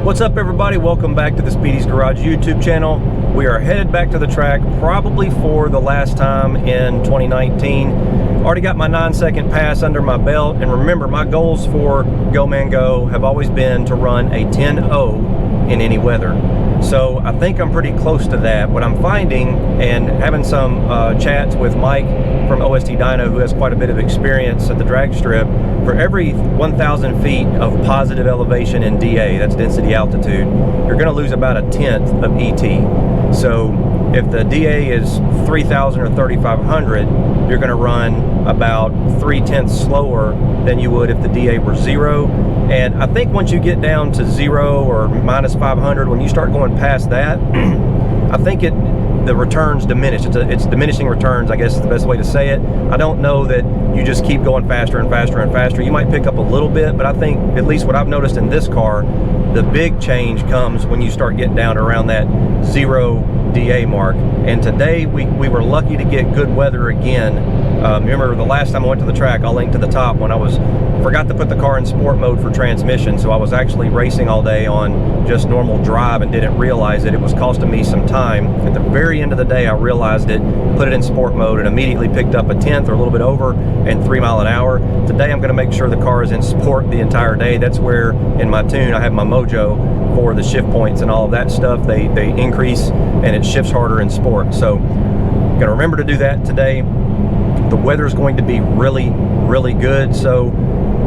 What's up, everybody? Welcome back to the Speedy's Garage YouTube channel. We are headed back to the track probably for the last time in 2019. Already got my 9-second pass under my belt, and remember, my goals for Go Man Go have always been to run a 10.0 in any weather. So I think I'm pretty close to that. What I'm finding, and having some chats with Mike from OST Dyno, who has quite a bit of experience at the drag strip, for every 1,000 feet of positive elevation in DA, that's density altitude, you're going to lose about 1/10 of ET. So if the DA is 3,000 or 3,500, you're going to run about 3/10 slower than you would if the DA were 0. And I think once you get down to 0 or -500, when you start going past that, I think the returns diminish. It's diminishing returns, I guess is the best way to say it. I don't know that you just keep going faster and faster and faster. You might pick up a little bit, but I think, at least what I've noticed in this car, the big change comes when you start getting down around that 0 DA mark. And today we were lucky to get good weather again. Remember the last time I went to the track, I'll link to the top, when I forgot to put the car in sport mode for transmission, so I was actually racing all day on just normal drive and didn't realize it. It was costing me some time. At the very end of the day, I realized it, put it in sport mode, and immediately picked up 1/10 or a little bit over and 3 miles an hour. Today I'm going to make sure the car is in sport the entire day. That's where in my tune I have my mojo for the shift points and all of that stuff. They increase and it shifts harder in sport. So I'm going to remember to do that today. The weather is going to be really, really good, so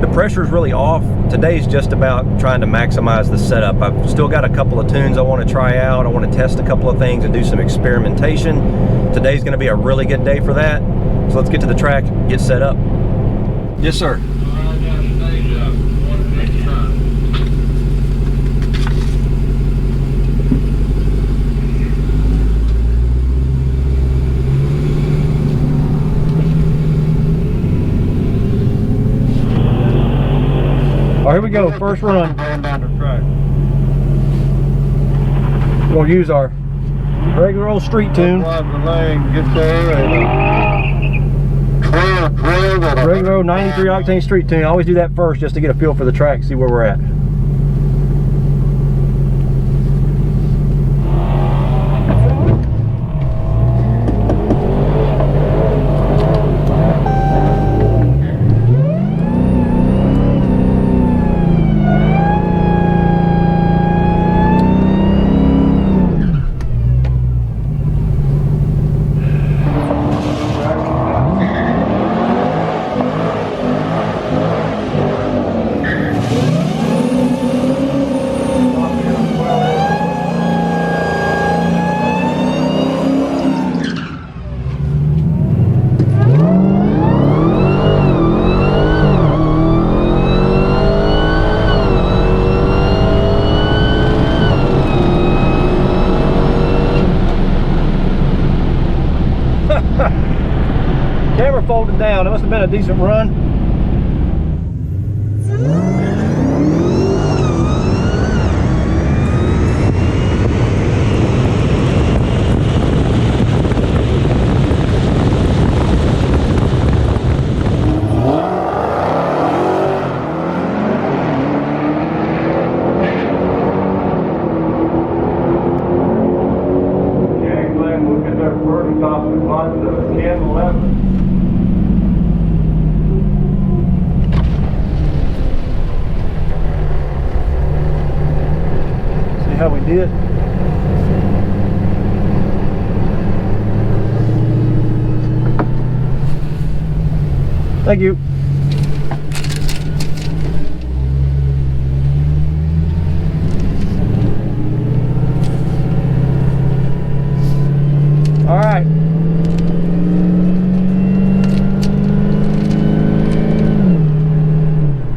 the pressure is really off. Today's just about trying to maximize the setup. I've still got a couple of tunes I want to try out. I want to test a couple of things and do some experimentation. Today's going to be a really good day for that. So let's get to the track, get set up. Yes, sir. All right, here we go, first run. We're going to use our regular old street tune. Regular old 93 octane street tune. I always do that first just to get a feel for the track, see where we're at. Camera folded down. It must have been a decent run. How we did. Thank you. All right.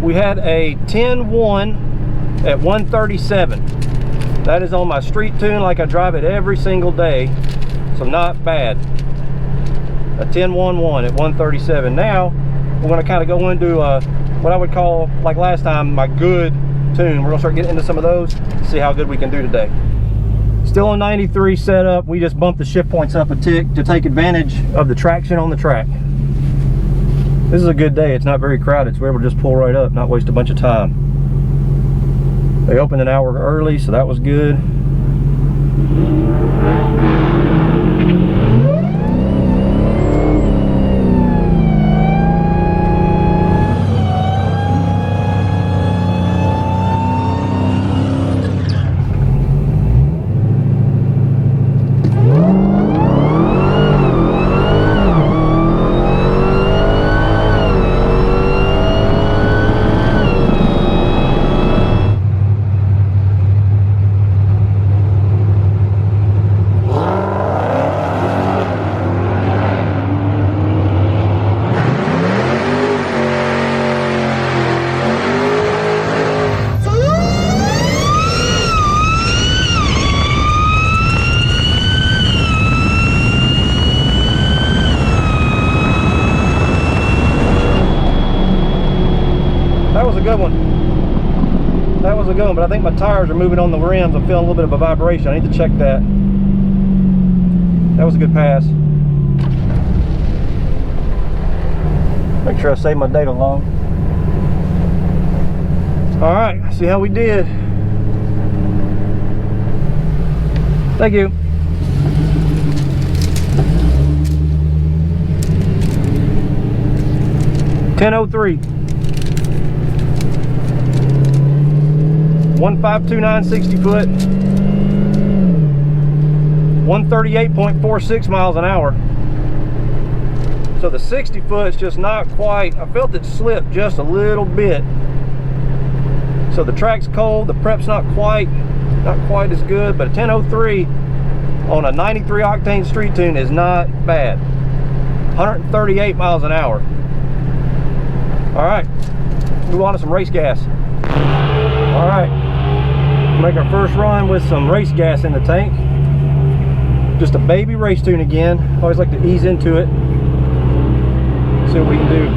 We had a 10.1 at 137. That is on my street tune, like I drive it every single day, so not bad. A 10.11 at 137. Now we're going to kind of go into what I would call, like last time, my good tune. We're going to start getting into some of those, see how good we can do today. Still a 93 setup. We just bumped the shift points up a tick to take advantage of the traction on the track. This is a good day. It's not very crowded, so we're able to just pull right up, not waste a bunch of time. They opened an hour early, so that was good. That was a good one. That was a good one, but I think my tires are moving on the rims. I'm feeling a little bit of a vibration. I need to check that. That was a good pass. Make sure I save my data log. All right, see how we did. Thank you. $10.03. 1529 60 foot, 138.46 miles an hour. So the 60 foot's just not quite, I felt it slip just a little bit. So the track's cold, the prep's not quite as good, but a 10.03 on a 93 octane street tune is not bad. 138 miles an hour. All right, move on to some race gas. All right, make our first run with some race gas in the tank. Just a baby race tune again. Always like to ease into it. See what we can do.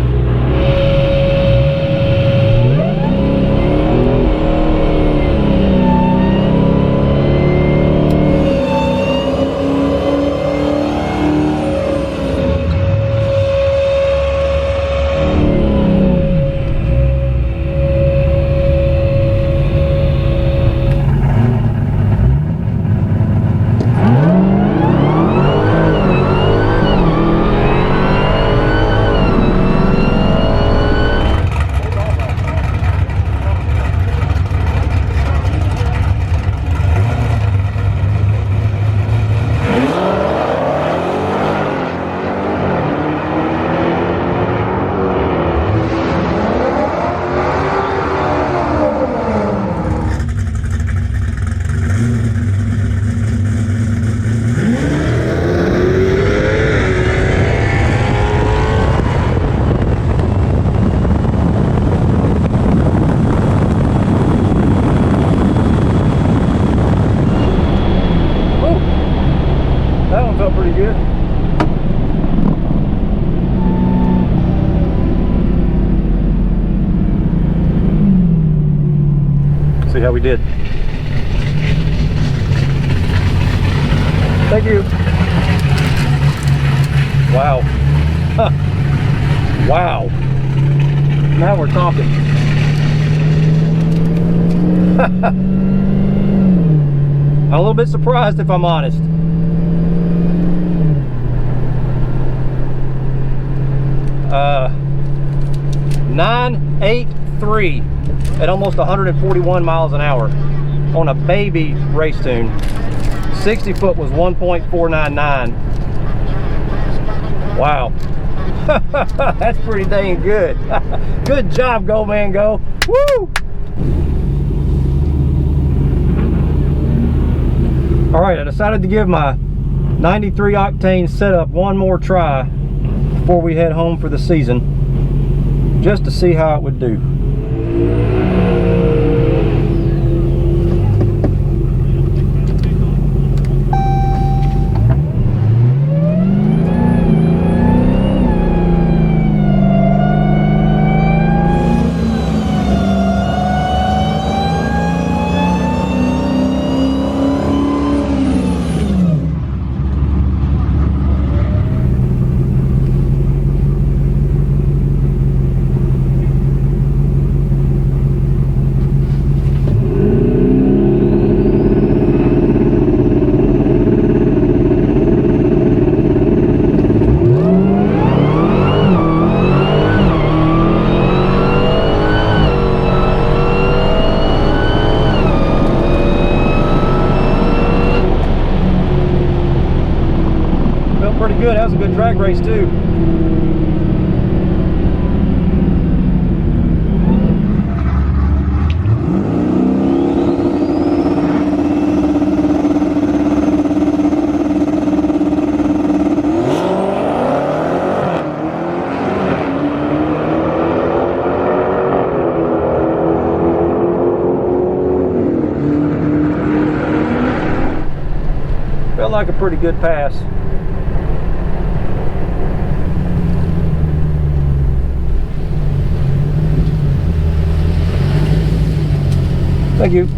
See how we did. Thank you. Wow. Wow. Now we're talking. I'm a little bit surprised, if I'm honest. Uh, 983 at almost 141 miles an hour on a baby race tune. 60 foot was 1.499. Wow. That's pretty dang good. Good job, Go Man Go. Woo! All right, I decided to give my 93 octane setup one more try before we head home for the season, just to see how it would do. good. That was a good drag race too. Felt like a pretty good pass. Thank you.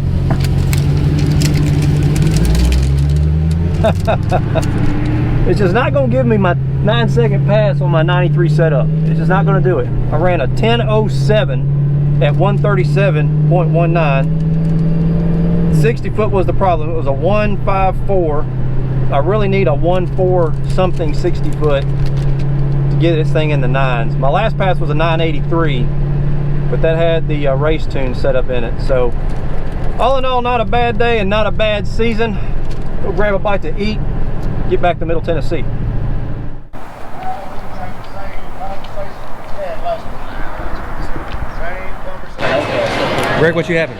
It's just not going to give me my 9-second pass on my 93 setup. It's just not going to do it. I ran a 10:07 at 137.19. 60 foot was the problem. It was a 154. I really need a 1.4 something 60 foot to get this thing in the nines. My last pass was a 983, but that had the race tune set up in it. So all in all, not a bad day and not a bad season. Go grab a bite to eat, get back to Middle Tennessee. Greg, what you having?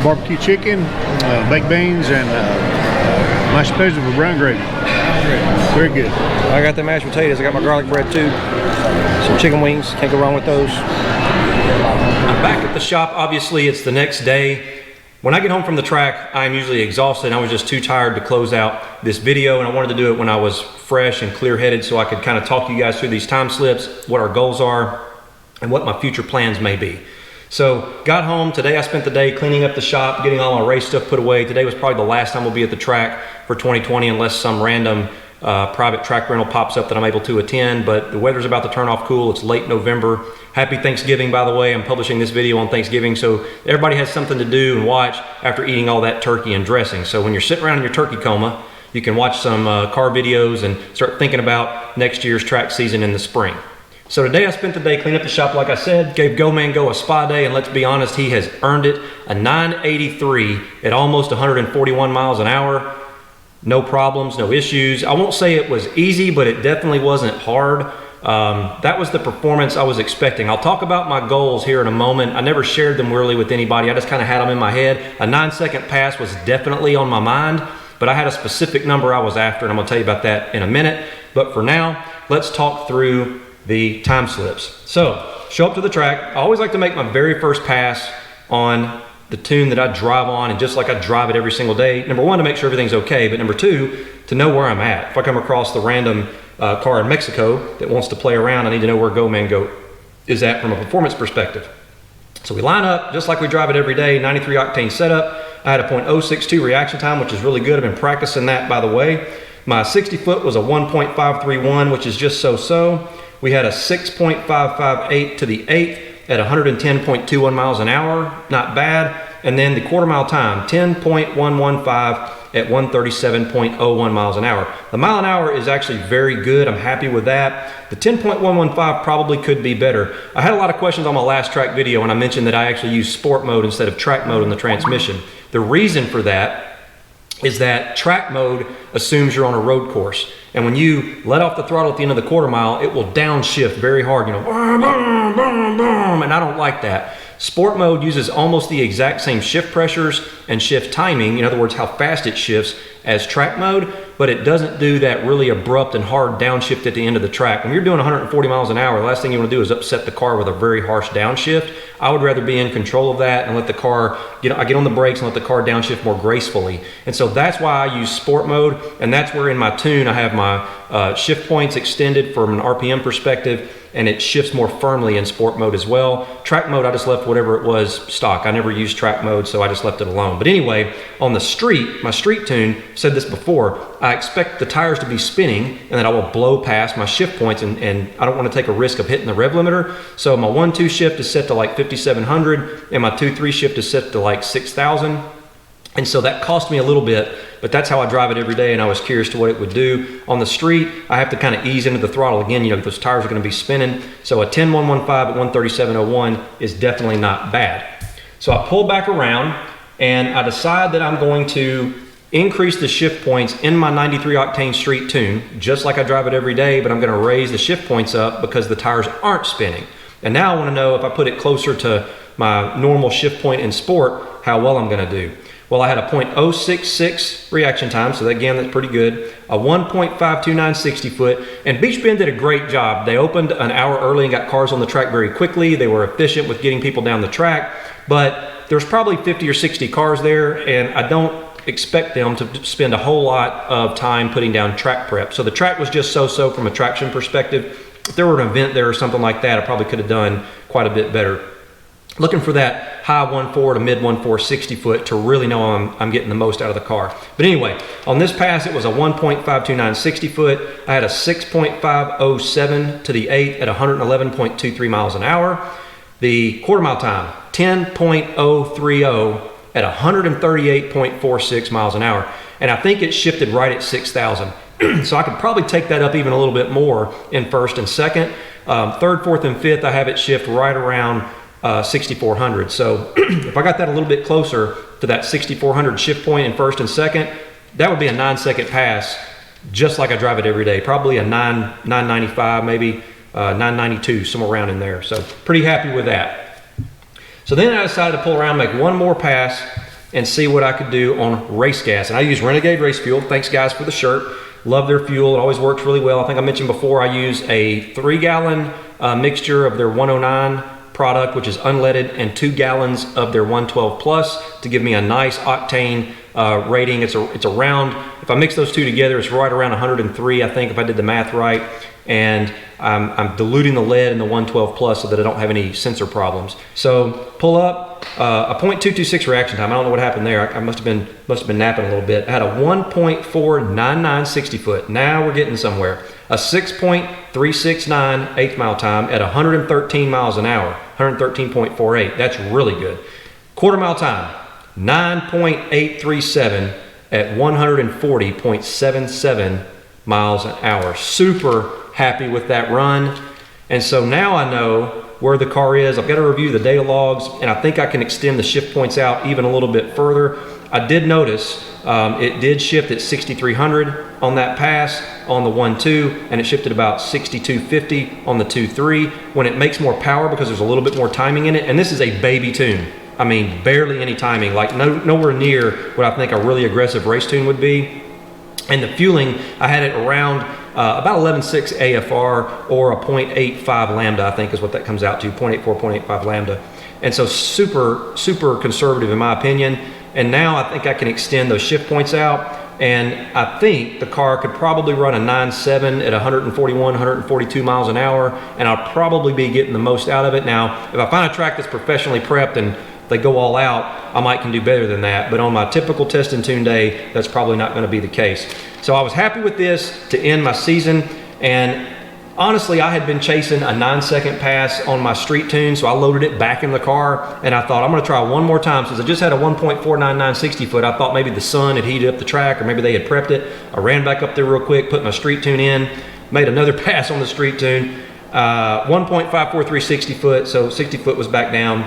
Barbecue chicken, baked beans, and mashed potatoes with brown gravy. Very good. I got the mashed potatoes. I got my garlic bread too. Some chicken wings. Can't go wrong with those. I'm back at the shop. Obviously, it's the next day. When I get home from the track, I'm usually exhausted. I was just too tired to close out this video, and I wanted to do it when I was fresh and clear-headed so I could kind of talk you guys through these time slips, what our goals are, and what my future plans may be. So got home today. I spent the day cleaning up the shop, getting all my race stuff put away. Today was probably the last time we'll be at the track for 2020 unless some random private track rental pops up that I'm able to attend. But the weather's about to turn off cool. It's late November. Happy Thanksgiving, by the way. I'm publishing this video on Thanksgiving, so everybody has something to do and watch after eating all that turkey and dressing. So when you're sitting around in your turkey coma, you can watch some car videos and start thinking about next year's track season in the spring. So today I spent the day cleaning up the shop, like I said, gave Go Man Go a spa day, and let's be honest, he has earned it. A 983 at almost 141 miles an hour. No problems, no issues. I won't say it was easy, but it definitely wasn't hard. That was the performance I was expecting. I'll talk about my goals here in a moment. I never shared them really with anybody. I just kind of had them in my head. A 9-second pass was definitely on my mind, but I had a specific number I was after, and I'm gonna tell you about that in a minute. But for now, let's talk through the time slips. So, show up to the track. I always like to make my very first pass on the tune that I drive on, and just like I drive it every single day. Number one, to make sure everything's okay, but number two, to know where I'm at. If I come across the random car in Mexico that wants to play around, I need to know where Go Man Go is at from a performance perspective. So we line up just like we drive it every day, 93 octane setup. I had a .062 reaction time, which is really good. I've been practicing that, by the way. My 60 foot was a 1.531, which is just so-so. We had a 6.558 to the 8th at 110.21 miles an hour, not bad. And then the quarter mile time, 10.115 at 137.01 miles an hour. The mile an hour is actually very good. I'm happy with that. The 10.115 probably could be better. I had a lot of questions on my last track video, and I mentioned that I actually use sport mode instead of track mode in the transmission. The reason for that is that track mode assumes you're on a road course. And when you let off the throttle at the end of the quarter mile, it will downshift very hard, you know, boom, boom, boom, boom, and I don't like that. Sport mode uses almost the exact same shift pressures and shift timing, in other words, how fast it shifts, as track mode, but it doesn't do that really abrupt and hard downshift at the end of the track. When you're doing 140 miles an hour, the last thing you want to do is upset the car with a very harsh downshift. I would rather be in control of that and let the car, I get on the brakes and let the car downshift more gracefully. And so that's why I use sport mode, and that's where in my tune I have my shift points extended from an RPM perspective, and it shifts more firmly in sport mode as well. Track mode, I just left whatever it was stock. I never used track mode, so I just left it alone. But anyway, on the street, my street tune, said this before, I expect the tires to be spinning and that I will blow past my shift points, and I don't want to take a risk of hitting the rev limiter. So my 1-2 shift is set to like 5,700 and my 2-3 shift is set to like 6,000. And so that cost me a little bit, but that's how I drive it every day, and I was curious to what it would do. On the street, I have to kind of ease into the throttle again, you know, those tires are going to be spinning. So a 10.115 at 137.01 is definitely not bad. So I pull back around and I decide that I'm going to increase the shift points in my 93 octane street tune, just like I drive it every day, but I'm gonna raise the shift points up because the tires aren't spinning. And now I wanna know if I put it closer to my normal shift point in sport, how well I'm gonna do. Well, I had a .066 reaction time, so again, that's pretty good. A 1.529 60 foot, and Beach Bend did a great job. They opened an hour early and got cars on the track very quickly. They were efficient with getting people down the track, but there's probably 50 or 60 cars there, and I don't expect them to spend a whole lot of time putting down track prep. So the track was just so-so from a traction perspective. If there were an event there or something like that, I probably could have done quite a bit better. Looking for that high 1.4 to mid 1.4 60 foot to really know I'm getting the most out of the car. But anyway, on this pass, it was a 1.529 60 foot. I had a 6.507 to the 8 at 111.23 miles an hour. The quarter mile time, 10.030 at 138.46 miles an hour. And I think it shifted right at 6,000. So I could probably take that up even a little bit more in first and second. Third, fourth, and fifth, I have it shift right around 6,400. So if I got that a little bit closer to that 6,400 shift point in first and second, that would be a 9-second pass, just like I drive it every day. Probably a 995, maybe 992, somewhere around in there. So pretty happy with that. So then I decided to pull around, make one more pass, and see what I could do on race gas. And I use Renegade Race Fuel. Thanks guys for the shirt. Love their fuel. It always works really well. I think I mentioned before I use a 3-gallon mixture of their 109 product, which is unleaded, and 2 gallons of their 112 plus to give me a nice octane rating. It's around, if I mix those two together, it's right around 103, I think, if I did the math right. And I'm diluting the lead in the 112 plus so that I don't have any sensor problems. So pull up a .226 reaction time. I don't know what happened there. I must have been napping a little bit. I had a 1.499 60 foot. Now we're getting somewhere. A 6.369 eighth mile time at 113 miles an hour, 113.48. That's really good. Quarter mile time, 9.837 at 140.77 miles an hour. Super happy with that run. And so now I know where the car is. I've got to review the data logs, and I think I can extend the shift points out even a little bit further. I did notice it did shift at 6,300 on that pass on the 1.2, and it shifted about 6,250 on the 2.3 when it makes more power because there's a little bit more timing in it. And this is a baby tune. I mean, barely any timing, like nowhere near what I think a really aggressive race tune would be. And the fueling, I had it around about 11.6 AFR or a 0.85 lambda, I think is what that comes out to, 0.84, 0.85 lambda. And so super, super conservative in my opinion. And now I think I can extend those shift points out. And I think the car could probably run a 9.7 at 141, 142 miles an hour. And I'll probably be getting the most out of it. Now, if I find a track that's professionally prepped and they go all out, I might can do better than that. But on my typical test and tune day, that's probably not going to be the case. So I was happy with this to end my season. And honestly, I had been chasing a 9-second pass on my street tune, so I loaded it back in the car, and I thought I'm going to try one more time. Since I just had a 1.499 60 foot, I thought maybe the sun had heated up the track, or maybe they had prepped it. I ran back up there real quick, put my street tune in, made another pass on the street tune, 1.543 60 foot, so 60 foot was back down.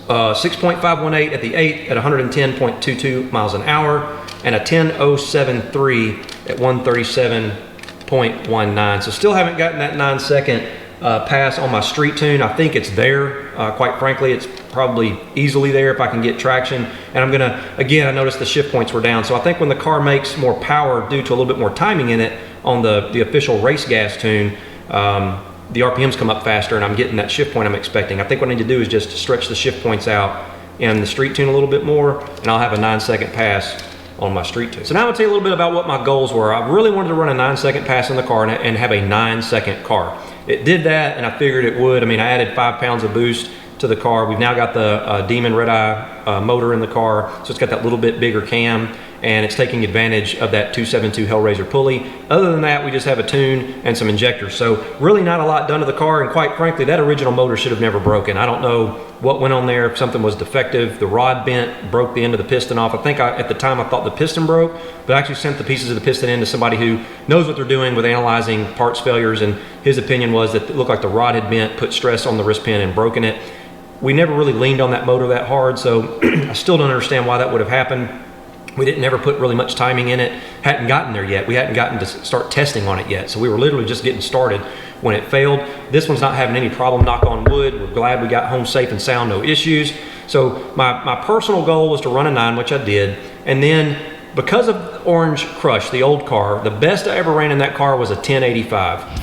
6.518 at the 8 at 110.22 miles an hour, and a 10.073 at 137.19. So still haven't gotten that 9-second pass on my street tune. I think it's there. Quite frankly, it's probably easily there if I can get traction. And I'm gonna, again, I noticed the shift points were down. So I think when the car makes more power due to a little bit more timing in it on the official race gas tune, the RPMs come up faster and I'm getting that shift point I'm expecting. I think what I need to do is just stretch the shift points out in the street tune a little bit more, and I'll have a 9-second pass on my street tune. So now I'm gonna tell you a little bit about what my goals were. I really wanted to run a 9-second pass in the car and have a 9-second car. It did that, and I figured it would. I mean, I added 5 pounds of boost to the car. We've now got the Demon Red Eye motor in the car, so it's got that little bit bigger cam, and it's taking advantage of that 272 Hellraiser pulley. Other than that, we just have a tune and some injectors. So really not a lot done to the car, and quite frankly, that original motor should have never broken. I don't know what went on there, if something was defective. The rod bent, broke the end of the piston off. I think at the time I thought the piston broke, but I actually sent the pieces of the piston in to somebody who knows what they're doing with analyzing parts failures, and his opinion was that it looked like the rod had bent, put stress on the wrist pin and broken it. We never really leaned on that motor that hard, so I still don't understand why that would have happened. We didn't ever put really much timing in it, hadn't gotten there yet. We hadn't gotten to start testing on it yet. So we were literally just getting started when it failed. This one's not having any problem, knock on wood. We're glad we got home safe and sound, no issues. So my personal goal was to run a 9, which I did. And then because of Orange Crush, the old car, the best I ever ran in that car was a 1085.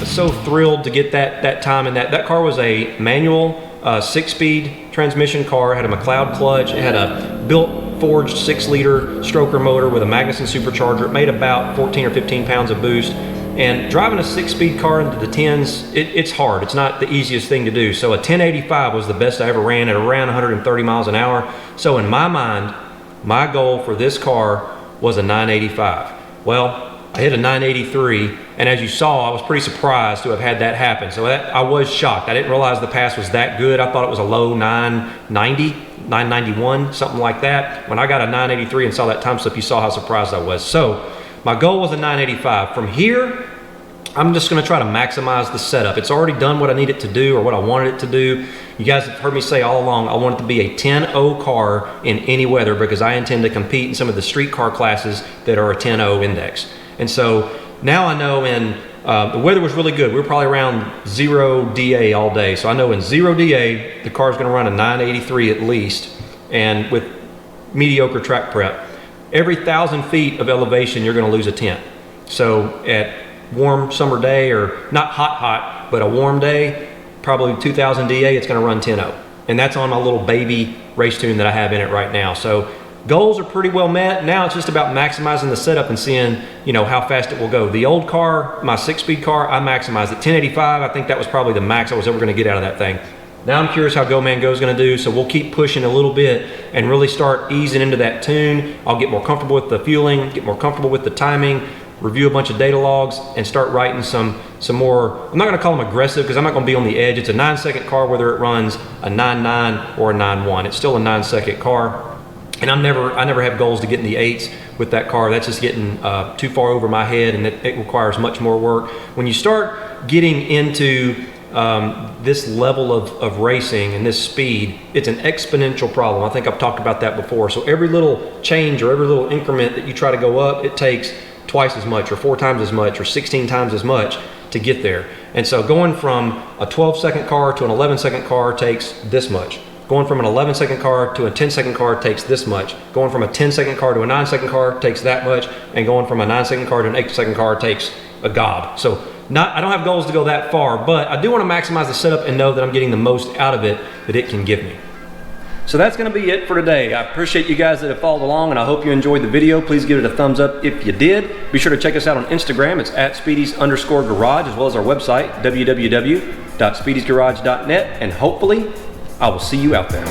So thrilled to get that time in that car was a manual 6-speed transmission car, had a McLeod clutch, it had a built forged 6-liter stroker motor with a Magnuson supercharger. It made about 14 or 15 pounds of boost, and driving a 6-speed car into the 10s, it's hard. It's not the easiest thing to do. So a 1085 was the best I ever ran at around 130 miles an hour. So in my mind, my goal for this car was a 985. Well, I hit a 983, and as you saw, I was pretty surprised to have had that happen. So I was shocked. I didn't realize the pass was that good. I thought it was a low 990, 991, something like that. When I got a 983 and saw that time slip, you saw how surprised I was. So my goal was a 985. From here, I'm just gonna try to maximize the setup. It's already done what I need it to do or what I wanted it to do. You guys have heard me say all along, I want it to be a 10.0 car in any weather because I intend to compete in some of the street car classes that are a 10.0 index. And so now I know the weather was really good. We were probably around 0 DA all day. So I know in 0 DA, the car's gonna run a 983 at least, and with mediocre track prep. Every 1,000 feet of elevation, you're gonna lose a 10. So at warm summer day, or not hot, but a warm day, probably 2,000 DA, it's gonna run 10.0. And that's on my little baby race tune that I have in it right now. So goals are pretty well met. Now it's just about maximizing the setup and seeing, how fast it will go. The old car, my 6-speed car, I maximized it. 1085, I think that was probably the max I was ever gonna get out of that thing. Now I'm curious how Go Man Go is gonna do, so we'll keep pushing a little bit and really start easing into that tune. I'll get more comfortable with the fueling, get more comfortable with the timing, review a bunch of data logs, and start writing some more, I'm not gonna call them aggressive because I'm not gonna be on the edge. It's a 9-second car whether it runs a 9.9 or a 9.1. It's still a 9-second car. And I never have goals to get in the 8s with that car. That's just getting too far over my head, and it requires much more work. When you start getting into this level of racing and this speed, it's an exponential problem. I think I've talked about that before. So every little change or every little increment that you try to go up, it takes twice as much or 4 times as much or 16 times as much to get there. And so going from a 12-second car to an 11-second car takes this much. Going from an 11-second car to a 10-second car takes this much. Going from a 10-second car to a 9-second car takes that much. And going from a 9-second car to an 8-second car takes a gob. So I don't have goals to go that far, but I do want to maximize the setup and know that I'm getting the most out of it that it can give me. So that's going to be it for today. I appreciate you guys that have followed along, and I hope you enjoyed the video. Please give it a thumbs up if you did. Be sure to check us out on Instagram. It's @Speedys_garage, as well as our website, www.speedysgarage.net, and hopefully I will see you out there.